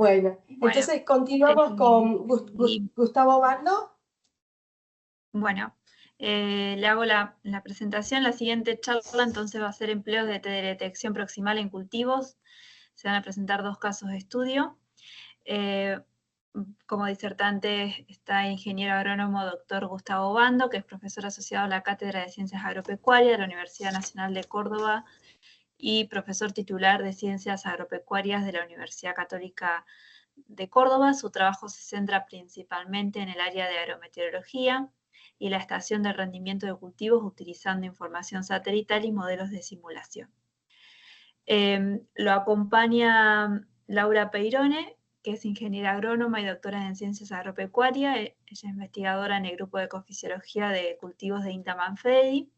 Bueno, entonces continuamos con Gustavo Obando. Bueno, le hago la presentación. La siguiente charla entonces va a ser empleos de detección proximal en cultivos. Se van a presentar 2 casos de estudio. Como disertante está el ingeniero agrónomo doctor Gustavo Obando, que es profesor asociado a la Cátedra de Ciencias Agropecuarias de la Universidad Nacional de Córdoba y profesor titular de Ciencias Agropecuarias de la Universidad Católica de Córdoba. Su trabajo se centra principalmente en el área de agrometeorología y la estación de rendimiento de cultivos utilizando información satelital y modelos de simulación. Lo acompaña Laura Peirone, que es ingeniera agrónoma y doctora en ciencias agropecuarias. Ella es investigadora en el grupo de ecofisiología de cultivos de INTA Manfredi.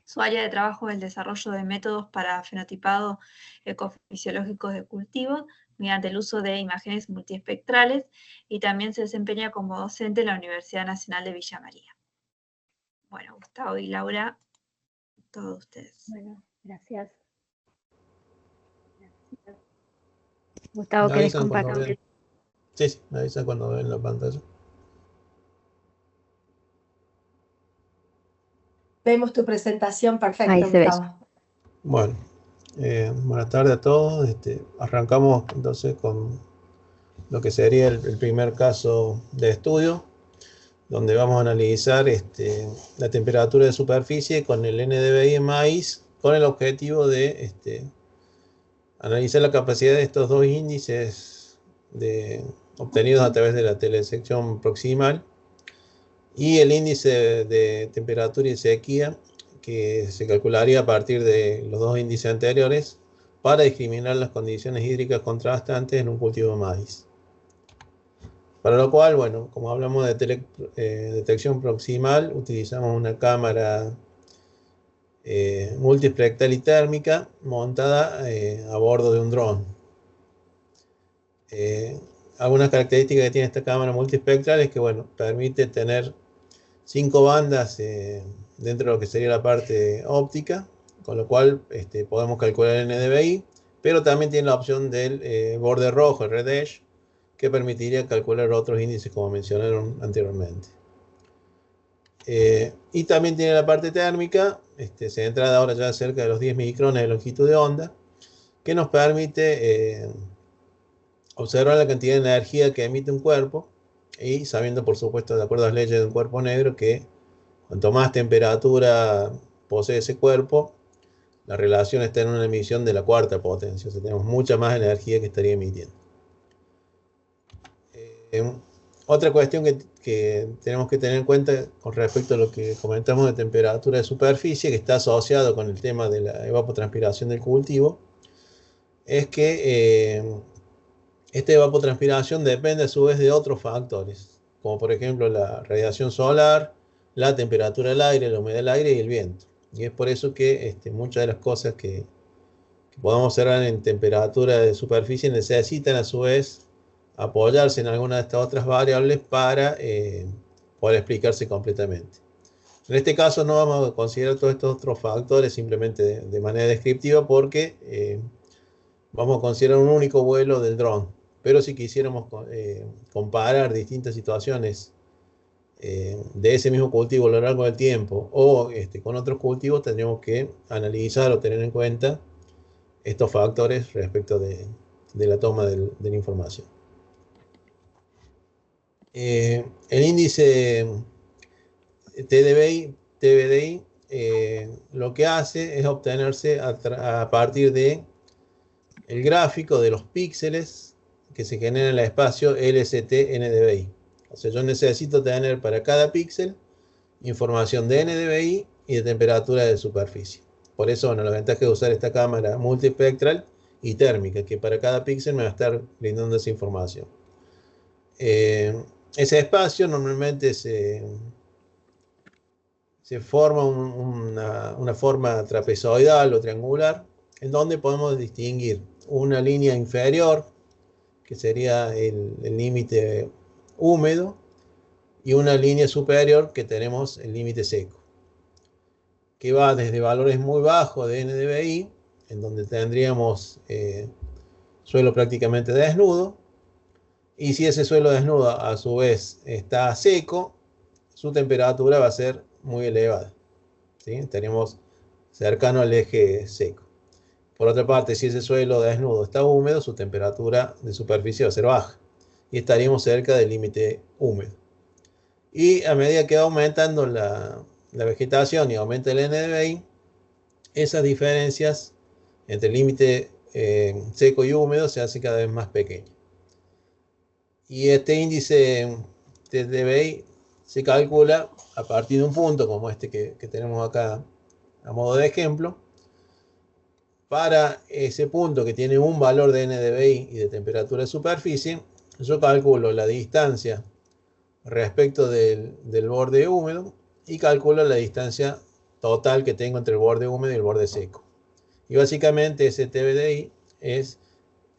Su área de trabajo es el desarrollo de métodos para fenotipado ecofisiológicos de cultivos mediante el uso de imágenes multiespectrales, y también se desempeña como docente en la Universidad Nacional de Villa María. Bueno, Gustavo y Laura, todos ustedes. Bueno, gracias. Gustavo, ¿querés compartir? Sí, me avisa cuando ven la pantalla. Vemos tu presentación perfecta, Ahí se Gustavo. ve. Bueno, buenas tardes a todos. Arrancamos entonces con lo que sería el primer caso de estudio, donde vamos a analizar la temperatura de superficie con el NDVI en maíz, con el objetivo de analizar la capacidad de estos 2 índices obtenidos a través de la telesección proximal y el índice de temperatura y sequía, que se calcularía a partir de los 2 índices anteriores para discriminar las condiciones hídricas contrastantes en un cultivo de maíz. Para lo cual, bueno, como hablamos de detección proximal, utilizamos una cámara multiespectral y térmica montada a bordo de un dron. Algunas características que tiene esta cámara multiespectral es que, bueno, permite tener 5 bandas dentro de lo que sería la parte óptica, con lo cual podemos calcular el NDVI, pero también tiene la opción del borde rojo, el Red Edge, que permitiría calcular otros índices como mencionaron anteriormente. Y también tiene la parte térmica, centrada ahora ya cerca de los 10 micrones de longitud de onda, que nos permite observar la cantidad de energía que emite un cuerpo, y sabiendo, por supuesto, de acuerdo a las leyes de un cuerpo negro, que cuanto más temperatura posee ese cuerpo, la relación está en una emisión de la 4ª potencia, o sea, tenemos mucha más energía que estaría emitiendo. Otra cuestión que tenemos que tener en cuenta con respecto a lo que comentamos de temperatura de superficie, que está asociado con el tema de la evapotranspiración del cultivo, es que esta evapotranspiración depende a su vez de otros factores, como por ejemplo la radiación solar, la temperatura del aire, la humedad del aire y el viento. Y es por eso que muchas de las cosas que podemos observar en temperatura de superficie necesitan a su vez apoyarse en alguna de estas otras variables para poder explicarse completamente. En este caso no vamos a considerar todos estos otros factores simplemente de manera descriptiva, porque vamos a considerar un único vuelo del dron. Pero si quisiéramos comparar distintas situaciones de ese mismo cultivo a lo largo del tiempo o con otros cultivos, tendríamos que analizar o tener en cuenta estos factores respecto de la toma de la información. El índice TDVI lo que hace es obtenerse a partir de el gráfico de los píxeles que se generan en el espacio LST-NDVI. O sea, yo necesito tener para cada píxel información de NDVI y de temperatura de superficie. Por eso, bueno, la ventaja de usar esta cámara multiespectral y térmica, que para cada píxel me va a estar brindando esa información. Ese espacio normalmente se forma una forma trapezoidal o triangular, en donde podemos distinguir una línea inferior, que sería el límite húmedo, y una línea superior que tenemos el límite seco, que va desde valores muy bajos de NDVI, en donde tendríamos suelo prácticamente desnudo, Y si ese suelo desnudo a su vez está seco, su temperatura va a ser muy elevada, ¿sí? Estaríamos cercano al eje seco. Por otra parte, si ese suelo desnudo está húmedo, su temperatura de superficie va a ser baja y estaríamos cerca del límite húmedo. Y a medida que va aumentando la vegetación y aumenta el NDVI, esas diferencias entre el límite seco y húmedo se hacen cada vez más pequeñas. Y este índice de DBI se calcula a partir de un punto como este que tenemos acá a modo de ejemplo. Para ese punto que tiene un valor de NDVI y de temperatura de superficie, yo calculo la distancia respecto del borde húmedo y calculo la distancia total que tengo entre el borde húmedo y el borde seco. Y básicamente ese TBDI es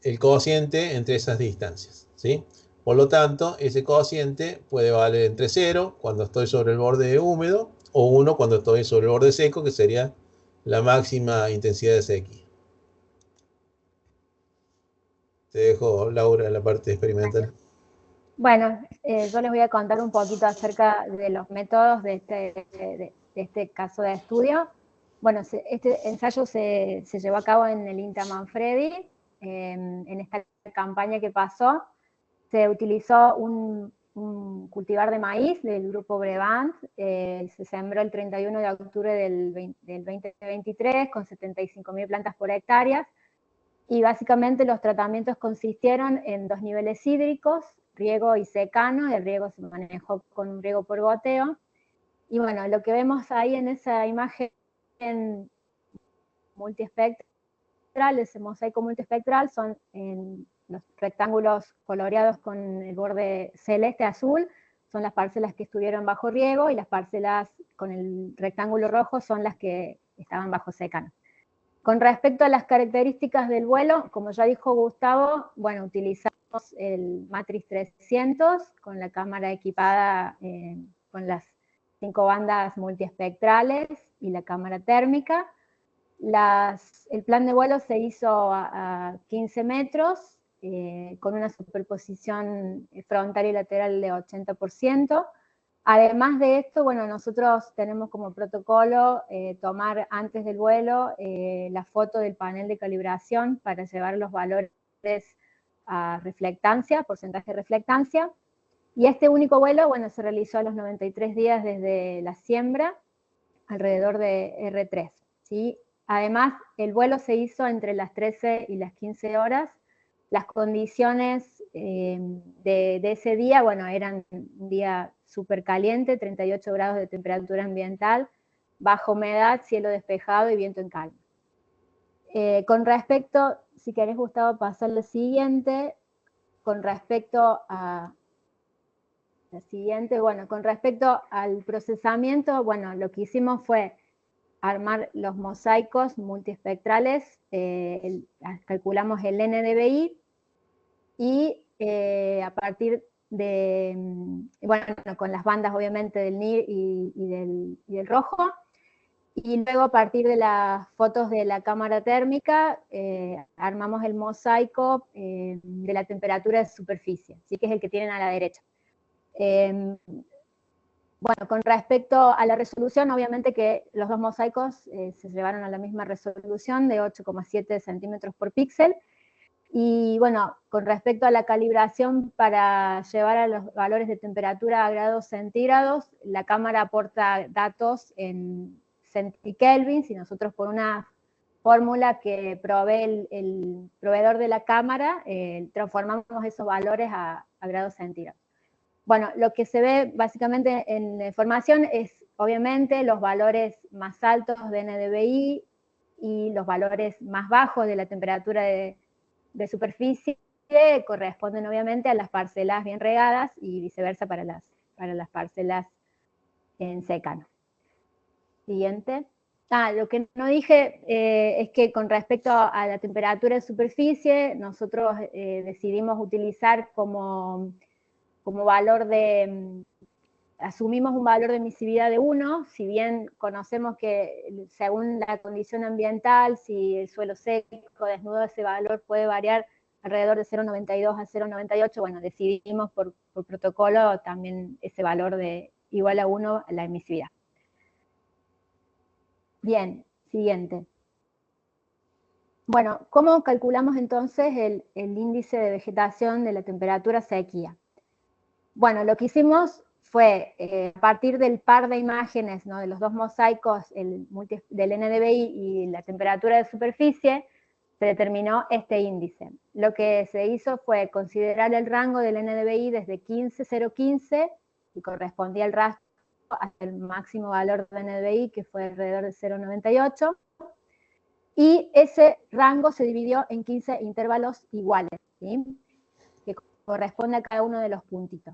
el cociente entre esas distancias, ¿sí? Por lo tanto, ese cociente puede valer entre 0 cuando estoy sobre el borde húmedo o 1 cuando estoy sobre el borde seco, que sería la máxima intensidad de sequía. Te dejo, Laura, la parte experimental. Bueno, yo les voy a contar un poquito acerca de los métodos de este caso de estudio. Bueno, este ensayo se llevó a cabo en el INTA Manfredi. En esta campaña que pasó, se utilizó un cultivar de maíz del grupo Brevant, se sembró el 31 de octubre del 2023 con 75.000 plantas por hectárea, y básicamente los tratamientos consistieron en 2 niveles hídricos, riego y secano. El riego se manejó con un riego por goteo, y bueno, lo que vemos ahí en esa imagen multiespectral, ese mosaico multiespectral, son los rectángulos coloreados con el borde celeste azul, son las parcelas que estuvieron bajo riego, y las parcelas con el rectángulo rojo son las que estaban bajo secano. Con respecto a las características del vuelo, como ya dijo Gustavo, bueno, utilizamos el Matrix 300 con la cámara equipada con las 5 bandas multiespectrales y la cámara térmica. El plan de vuelo se hizo a 15 metros, con una superposición frontal y lateral de 80%. Además de esto, bueno, nosotros tenemos como protocolo tomar antes del vuelo la foto del panel de calibración para llevar los valores a reflectancia, porcentaje de reflectancia. Y este único vuelo, bueno, se realizó a los 93 días desde la siembra, alrededor de R3, ¿sí? Además, el vuelo se hizo entre las 13 y las 15 horas. Las condiciones de ese día, bueno, eran un día súper caliente, 38 grados de temperatura ambiental, baja humedad, cielo despejado y viento en calma. Con respecto, si querés, Gustavo, pasar lo siguiente, con respecto a la siguiente, bueno, con respecto al procesamiento, bueno, lo que hicimos fue armar los mosaicos multiespectrales, calculamos el NDVI, y a partir de, bueno, con las bandas obviamente del NIR y del rojo, y luego a partir de las fotos de la cámara térmica armamos el mosaico de la temperatura de superficie, ¿sí? Que es el que tienen a la derecha. Bueno, con respecto a la resolución, obviamente que los dos mosaicos se llevaron a la misma resolución de 8,7 centímetros por píxel. Y bueno, con respecto a la calibración para llevar a los valores de temperatura a grados centígrados, la cámara aporta datos en centikelvins, y nosotros por una fórmula que provee el proveedor de la cámara, transformamos esos valores a grados centígrados. Bueno, lo que se ve básicamente en la información es, obviamente, los valores más altos de NDVI y los valores más bajos de la temperatura de superficie, que corresponden obviamente a las parcelas bien regadas, y viceversa para las parcelas en secano. Siguiente. Lo que no dije es que con respecto a la temperatura de superficie, nosotros decidimos utilizar como valor asumimos un valor de emisividad de 1, si bien conocemos que según la condición ambiental, si el suelo seco, desnudo, ese valor puede variar alrededor de 0,92 a 0,98, bueno, decidimos por protocolo también ese valor de igual a 1 la emisividad. Bien, siguiente. Bueno, ¿cómo calculamos entonces el índice de vegetación de la temperatura sequía? Bueno, lo que hicimos fue, a partir del par de imágenes, ¿no?, de los dos mosaicos, del NDVI y la temperatura de superficie, se determinó este índice. Lo que se hizo fue considerar el rango del NDVI desde 0,15, y correspondía al rastro hasta el máximo valor de NDVI, que fue alrededor de 0,98, y ese rango se dividió en 15 intervalos iguales, ¿sí?, que corresponde a cada uno de los puntitos.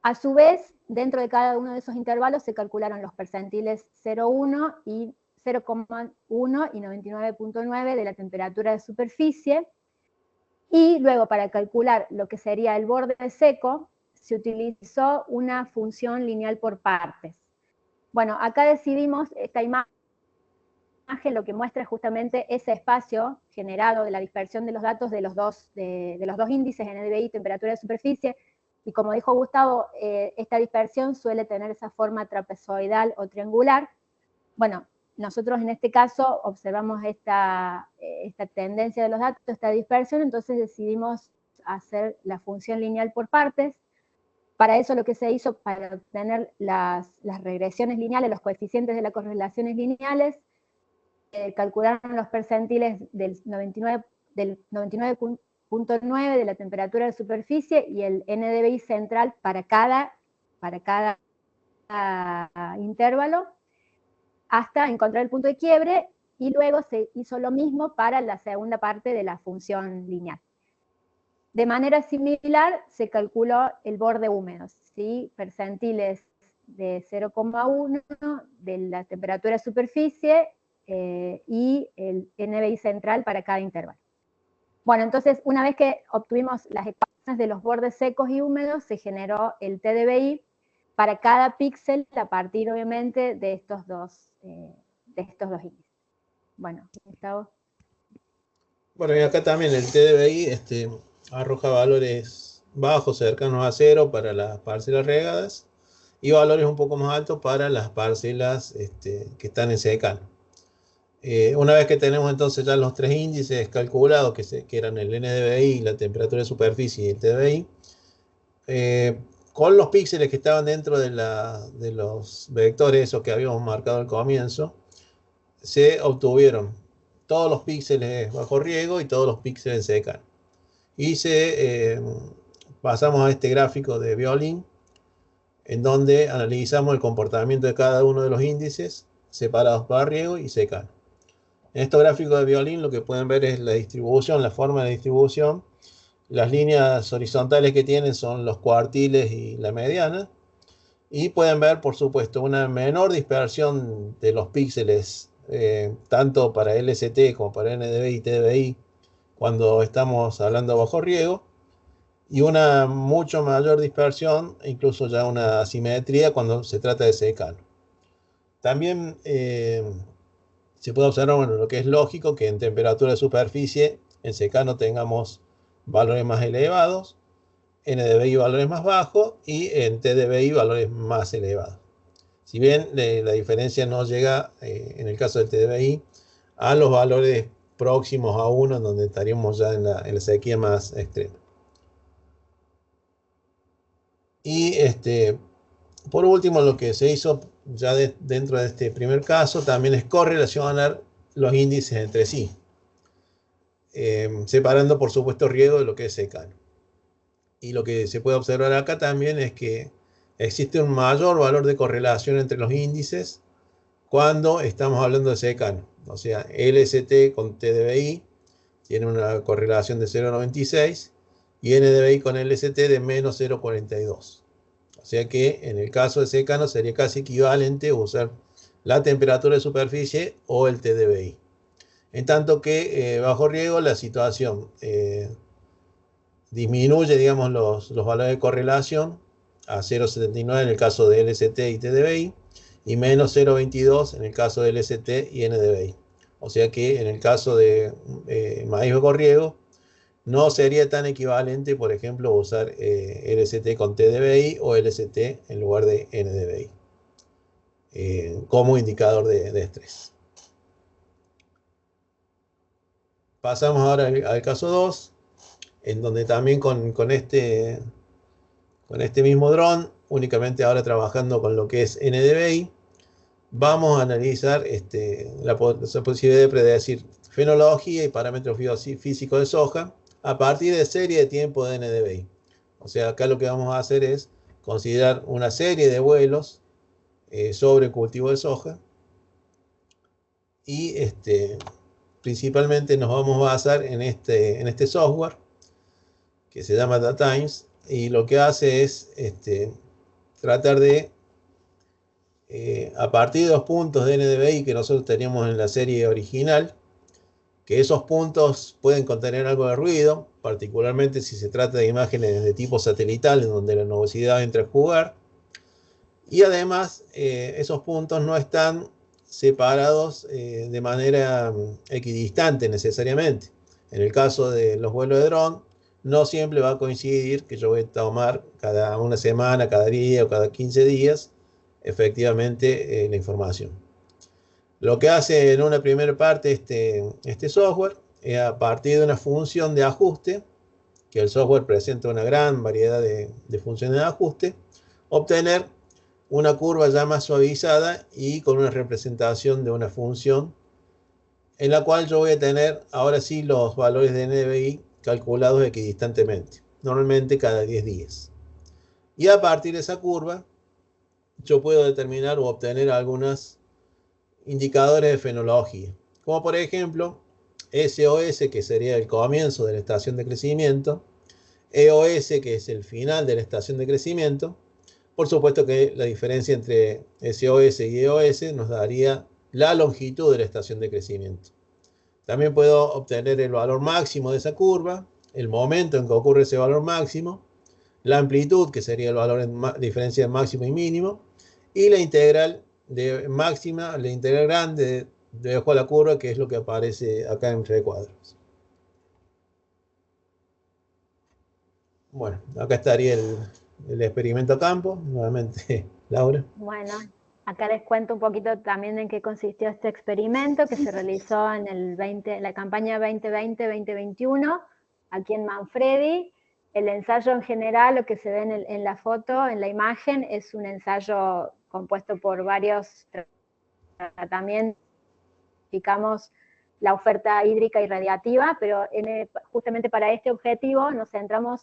A su vez, dentro de cada uno de esos intervalos se calcularon los percentiles 0,1 y 0,1 y 99,9 de la temperatura de superficie, y luego para calcular lo que sería el borde seco, se utilizó una función lineal por partes. Bueno, acá decidimos, esta imagen lo que muestra es justamente ese espacio generado de la dispersión de los datos de los dos índices, NDVI y temperatura de superficie, y como dijo Gustavo, esta dispersión suele tener esa forma trapezoidal o triangular. Bueno, nosotros en este caso observamos esta tendencia de los datos, esta dispersión, entonces decidimos hacer la función lineal por partes. Para eso lo que se hizo, para obtener las regresiones lineales, los coeficientes de las correlaciones lineales, calcularon los percentiles del 99,9 de la temperatura de superficie y el NDVI central para cada intervalo, hasta encontrar el punto de quiebre, y luego se hizo lo mismo para la segunda parte de la función lineal. De manera similar se calculó el borde húmedo, ¿sí?, percentiles de 0,1 de la temperatura de superficie y el NDVI central para cada intervalo. Bueno, entonces una vez que obtuvimos las ecuaciones de los bordes secos y húmedos, se generó el TDVI para cada píxel a partir obviamente de estos dos índices. Bueno, Gustavo. Bueno, y acá también el TDVI arroja valores bajos, cercanos a 0 para las parcelas regadas, y valores un poco más altos para las parcelas que están en secano. Una vez que tenemos entonces ya los tres índices calculados, que eran el NDVI, la temperatura de superficie y el TDVI, con los píxeles que estaban dentro de los vectores, esos que habíamos marcado al comienzo, se obtuvieron todos los píxeles bajo riego y todos los píxeles en secano. Y pasamos a este gráfico de Violin, en donde analizamos el comportamiento de cada uno de los índices separados para riego y secano. En estos gráficos de Violin lo que pueden ver es la distribución, la forma de distribución. Las líneas horizontales que tienen son los cuartiles y la mediana. Y pueden ver, por supuesto, una menor dispersión de los píxeles, tanto para LST como para NDVI y TDVI, cuando estamos hablando bajo riego, y una mucho mayor dispersión, incluso ya una asimetría cuando se trata de secano. También se puede observar, bueno, lo que es lógico, que en temperatura de superficie, en secano tengamos valores más elevados, NDVI valores más bajos y en TDVI valores más elevados. Si bien la diferencia no llega, en el caso del TDVI, a los valores próximos a 1, en donde estaríamos ya en la sequía más extrema. Y por último, lo que se hizo ya dentro de este primer caso también es correlacionar los índices entre sí, separando por supuesto riego de lo que es secano. Y lo que se puede observar acá también es que existe un mayor valor de correlación entre los índices cuando estamos hablando de secano. O sea, LST con TDVI tiene una correlación de 0,96 y NDVI con LST de menos 0,42. O sea que en el caso de secano sería casi equivalente usar la temperatura de superficie o el TDVI. En tanto que bajo riego la situación disminuye, digamos, los valores de correlación a 0,79 en el caso de LST y TDVI y menos 0,22 en el caso de LST y NDVI. O sea que en el caso de maíz bajo riego, no sería tan equivalente, por ejemplo, usar LST con TDBI o LST en lugar de NDBI como indicador de estrés. Pasamos ahora al caso 2, en donde también con este mismo dron, únicamente ahora trabajando con lo que es NDBI, vamos a analizar la posibilidad de predecir fenología y parámetros físicos de soja a partir de serie de tiempo de NDBI. O sea, acá lo que vamos a hacer es considerar una serie de vuelos sobre el cultivo de soja y principalmente nos vamos a basar en este software que se llama DataTimes, y lo que hace es tratar de a partir de los puntos de NDBI que nosotros teníamos en la serie original, que esos puntos pueden contener algo de ruido, particularmente si se trata de imágenes de tipo satelital, en donde la nubosidad entra a jugar, y además esos puntos no están separados de manera equidistante necesariamente. En el caso de los vuelos de dron, no siempre va a coincidir que yo voy a tomar cada una semana, cada día o cada 15 días, efectivamente la información. Lo que hace en una primera parte este software es, a partir de una función de ajuste, que el software presenta una gran variedad de funciones de ajuste, obtener una curva ya más suavizada y con una representación de una función en la cual yo voy a tener ahora sí los valores de NDBI calculados equidistantemente, normalmente cada 10 días. Y a partir de esa curva, yo puedo determinar o obtener algunos indicadores de fenología, como por ejemplo SOS, que sería el comienzo de la estación de crecimiento, EOS, que es el final de la estación de crecimiento. Por supuesto que la diferencia entre SOS y EOS nos daría la longitud de la estación de crecimiento. También puedo obtener el valor máximo de esa curva, el momento en que ocurre ese valor máximo, la amplitud, que sería el valor en diferencia de máximo y mínimo, y la integral de máxima, la integral grande debajo de la curva, que es lo que aparece acá en recuadros. Bueno, acá estaría el experimento a campo, nuevamente, Laura. Bueno, acá les cuento un poquito también en qué consistió este experimento que se realizó en la campaña 2020-2021, aquí en Manfredi. El ensayo en general, lo que se ve en la foto, en la imagen, es un ensayo compuesto por varios tratamientos, explicamos la oferta hídrica y radiativa, pero justamente para este objetivo nos centramos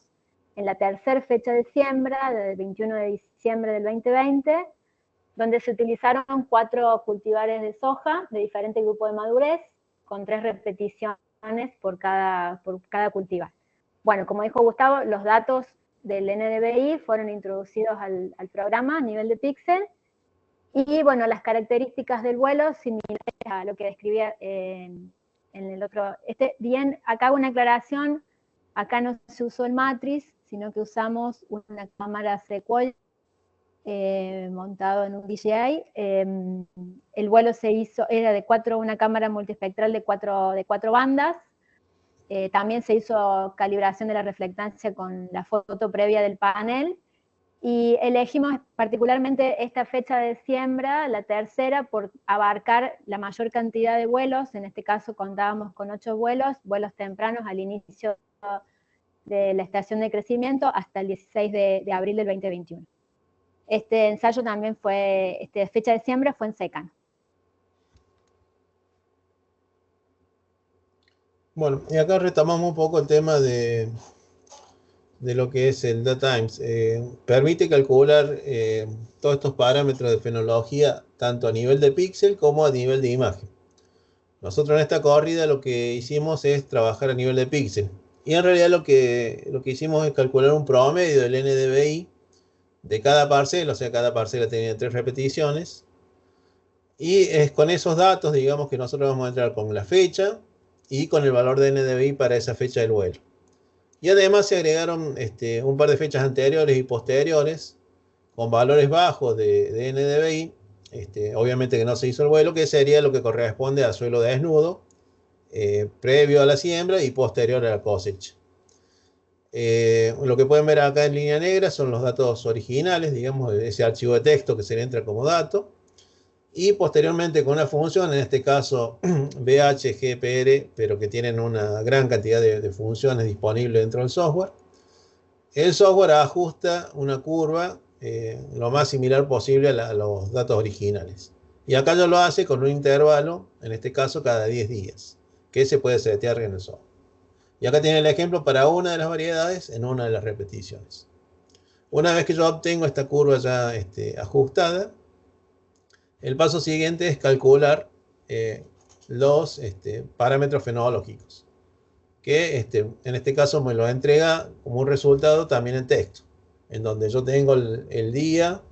en la tercera fecha de siembra, del 21 de diciembre del 2020, donde se utilizaron 4 cultivares de soja de diferente grupo de madurez, con 3 repeticiones por cada cultivar. Bueno, como dijo Gustavo, los datos del NDBI fueron introducidos al programa a nivel de píxel, y bueno, las características del vuelo similares a lo que describía en el otro. Bien, acá hago una aclaración, acá no se usó el matriz, sino que usamos una cámara Sequoia montado en un DJI. El vuelo se hizo, era de una cámara multiespectral de cuatro bandas. También se hizo calibración de la reflectancia con la foto previa del panel, y elegimos particularmente esta fecha de siembra, la tercera, por abarcar la mayor cantidad de vuelos. En este caso contábamos con 8 vuelos tempranos al inicio de la estación de crecimiento hasta el 16 de abril del 2021. Este ensayo también fecha de siembra fue en secano. Bueno, y acá retomamos un poco el tema de lo que es el DataTimes. Permite calcular todos estos parámetros de fenología, tanto a nivel de píxel como a nivel de imagen. Nosotros en esta corrida lo que hicimos es trabajar a nivel de píxel. Y en realidad lo que hicimos es calcular un promedio del NDBI de cada parcela, o sea, cada parcela tenía 3 repeticiones. Y es con esos datos, digamos, que nosotros vamos a entrar con la fecha y con el valor de NDBI para esa fecha del vuelo. Y además se agregaron un par de fechas anteriores y posteriores con valores bajos de NDBI. Obviamente que no se hizo el vuelo, que sería lo que corresponde a suelo desnudo, previo a la siembra y posterior a la cosecha. Lo que pueden ver acá en línea negra son los datos originales, digamos, de ese archivo de texto que se le entra como dato. Y posteriormente con una función, en este caso BHGPR, pero que tienen una gran cantidad de funciones disponibles dentro del software, el software ajusta una curva lo más similar posible a los datos originales. Y acá ya lo hace con un intervalo, en este caso cada 10 días, que se puede setear en el software. Y acá tiene el ejemplo para una de las variedades en una de las repeticiones. Una vez que yo obtengo esta curva ya ajustada, el paso siguiente es calcular los parámetros fenológicos, que en este caso me lo entrega como un resultado también en texto, en donde yo tengo el día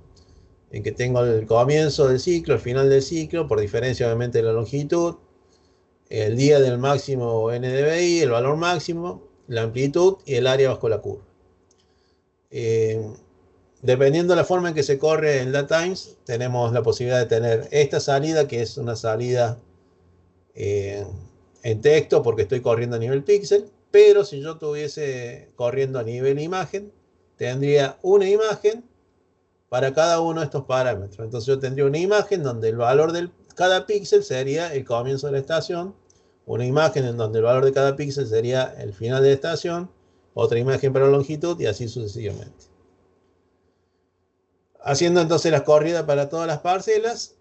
en que tengo el comienzo del ciclo, el final del ciclo, por diferencia obviamente de la longitud, el día del máximo NDVI, el valor máximo, la amplitud y el área bajo la curva. Dependiendo de la forma en que se corre el DaTimes, tenemos la posibilidad de tener esta salida, que es una salida en texto, porque estoy corriendo a nivel píxel, pero si yo estuviese corriendo a nivel imagen, tendría una imagen para cada uno de estos parámetros. Entonces yo tendría una imagen donde el valor de cada píxel sería el comienzo de la estación, una imagen en donde el valor de cada píxel sería el final de la estación, otra imagen para la longitud y así sucesivamente. Haciendo entonces las corridas para todas las parcelas.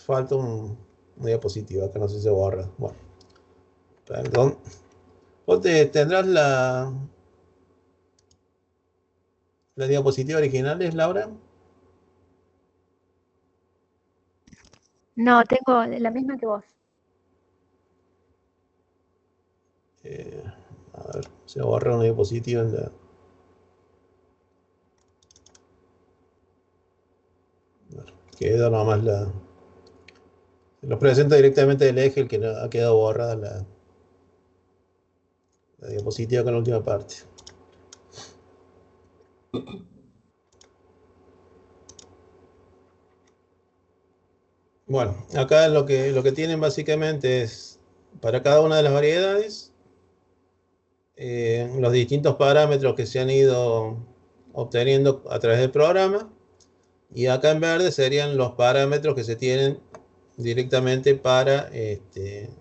Falta una diapositiva, que no sé si se borra. Bueno, perdón. ¿Vos tendrás la diapositiva original, Laura? No, tengo la misma que vos. A ver, se borra una diapositiva en la... Bueno, queda nomás la... Lo presenta directamente del eje, el que ha quedado borrada la diapositiva con la última parte. Bueno, acá lo que tienen básicamente es, para cada una de las variedades, los distintos parámetros que se han ido obteniendo a través del programa, y acá en verde serían los parámetros que se tienen directamente para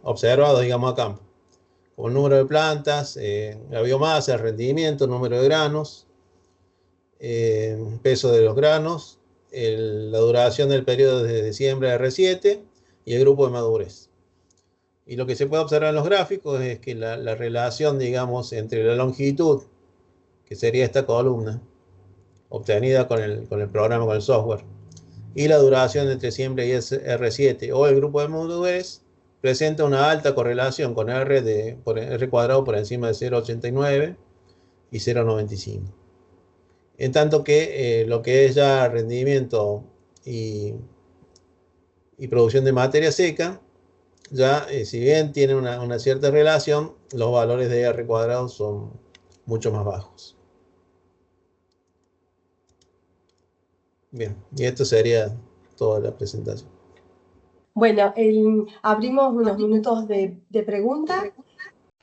observados, digamos, a campo, como el número de plantas, la biomasa, el rendimiento, el número de granos, peso de los granos, la duración del periodo desde siembra de R7 y el grupo de madurez. Y lo que se puede observar en los gráficos es que la relación, digamos, entre la longitud, que sería esta columna, obtenida con el programa, con el software, y la duración entre siembra y R7 o el grupo de madurez, presenta una alta correlación con R cuadrado por encima de 0,89 y 0,95. En tanto que lo que es ya rendimiento y producción de materia seca, ya si bien tiene una cierta relación, los valores de R cuadrado son mucho más bajos. Bien, y esto sería toda la presentación. Bueno, abrimos unos minutos de preguntas.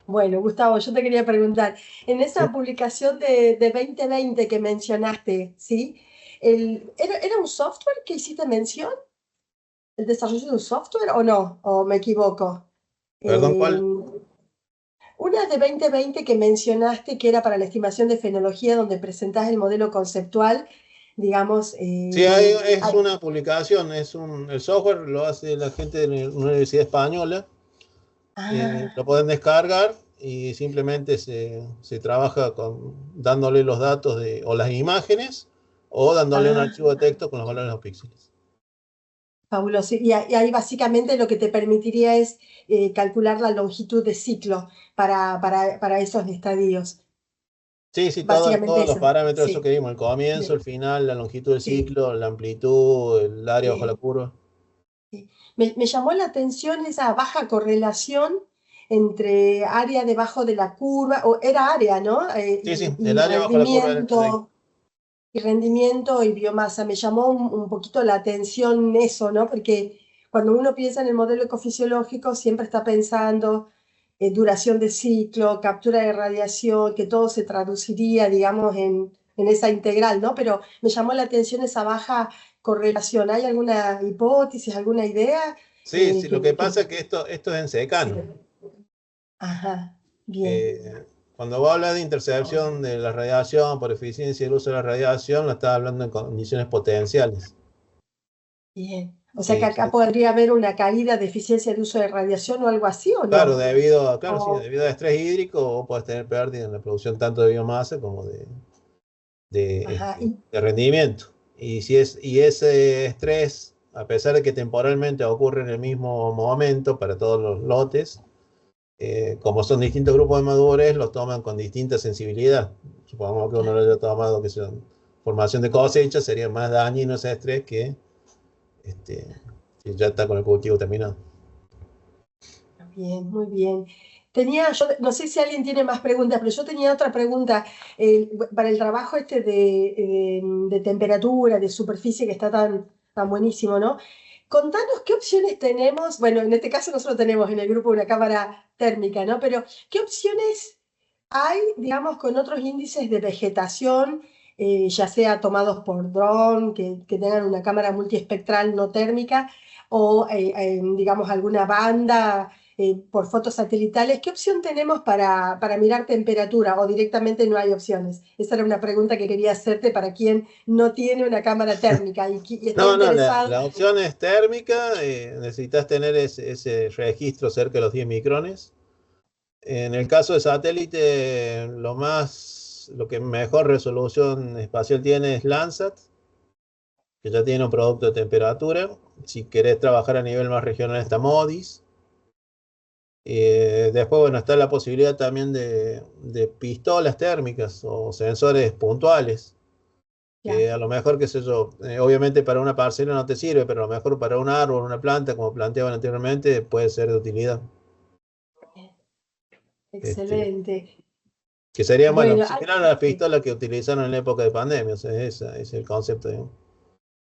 Bueno, Gustavo, yo te quería preguntar, en esa publicación de 2020 que mencionaste, ¿sí? ¿Era un software que hiciste mención? ¿El desarrollo de un software o no? ¿O me equivoco? ¿Perdón, cuál? Una de 2020 que mencionaste que era para la estimación de fenología, donde presentás el modelo conceptual, digamos... Sí, es una publicación, el software lo hace la gente de una universidad española. Lo pueden descargar y simplemente se trabaja dándole los datos o las imágenes o dándole un archivo de texto con los valores de los píxeles. Fabuloso. Y ahí básicamente lo que te permitiría es calcular la longitud de ciclo para esos estadios. Sí, todos los parámetros, sí. Eso que vimos, el comienzo, el final, la longitud del ciclo, la amplitud, el área bajo la curva. Sí. Me llamó la atención esa baja correlación entre área debajo de la curva, o era área, ¿no? Sí, el área bajo la curva. Y rendimiento y biomasa. Me llamó un poquito la atención eso, ¿no? Porque cuando uno piensa en el modelo ecofisiológico siempre está pensando duración de ciclo, captura de radiación, que todo se traduciría, digamos, en esa integral, ¿no? Pero me llamó la atención esa baja correlación. ¿Hay alguna hipótesis, alguna idea? Sí, sí, lo que pasa es que esto es en secano. Sí. Ajá, bien. Cuando vos hablas de intercepción de la radiación por eficiencia del uso de la radiación, lo estás hablando en condiciones potenciales. Bien. O sea que acá podría haber una caída de eficiencia de uso de radiación o algo así, ¿o no? Claro, sí, debido a estrés hídrico, vos podés tener pérdida en la producción tanto de biomasa como de rendimiento. Y ese estrés, a pesar de que temporalmente ocurre en el mismo momento para todos los lotes, como son distintos grupos de madurez, los toman con distinta sensibilidad. Supongamos que uno lo haya tomado que son formación de cosecha, sería más dañino ese estrés que ya está con el cultivo terminado. Bien, muy bien. Yo no sé si alguien tiene más preguntas, pero yo tenía otra pregunta para el trabajo de temperatura, de superficie, que está tan buenísimo, ¿no? Contanos qué opciones tenemos, bueno, en este caso nosotros tenemos en el grupo una cámara térmica, ¿no? Pero ¿qué opciones hay, digamos, con otros índices de vegetación, ya sea tomados por dron, que tengan una cámara multiespectral no térmica, o, digamos, alguna banda por fotos satelitales? ¿Qué opción tenemos para mirar temperatura o directamente no hay opciones? Esa era una pregunta que quería hacerte para quien no tiene una cámara térmica y está interesado. La opción es térmica, necesitas tener ese registro cerca de los 10 micrones. En el caso de satélite, lo que mejor resolución espacial tiene es Landsat, que ya tiene un producto de temperatura. Si querés trabajar a nivel más regional está MODIS. Después, bueno, está la posibilidad también de pistolas térmicas o sensores puntuales. Que a lo mejor, qué sé yo, obviamente para una parcela no te sirve, pero a lo mejor para un árbol, una planta, como planteaban anteriormente, puede ser de utilidad. Excelente. Que serían, bueno, similar a las pistolas que utilizaron en la época de pandemia, o sea, ese es el concepto, digamos.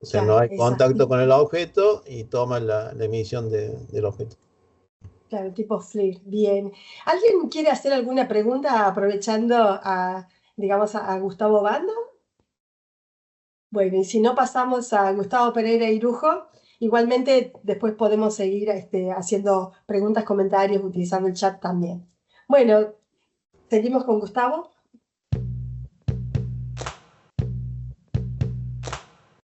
O sea, no hay contacto con el objeto y toma la emisión del objeto. Claro, tipo FLIR, bien. ¿Alguien quiere hacer alguna pregunta aprovechando digamos, a Gustavo Bando? Bueno, y si no pasamos a Gustavo Pereira Irujo, igualmente después podemos seguir haciendo preguntas, comentarios, utilizando el chat también. Bueno, seguimos con Gustavo.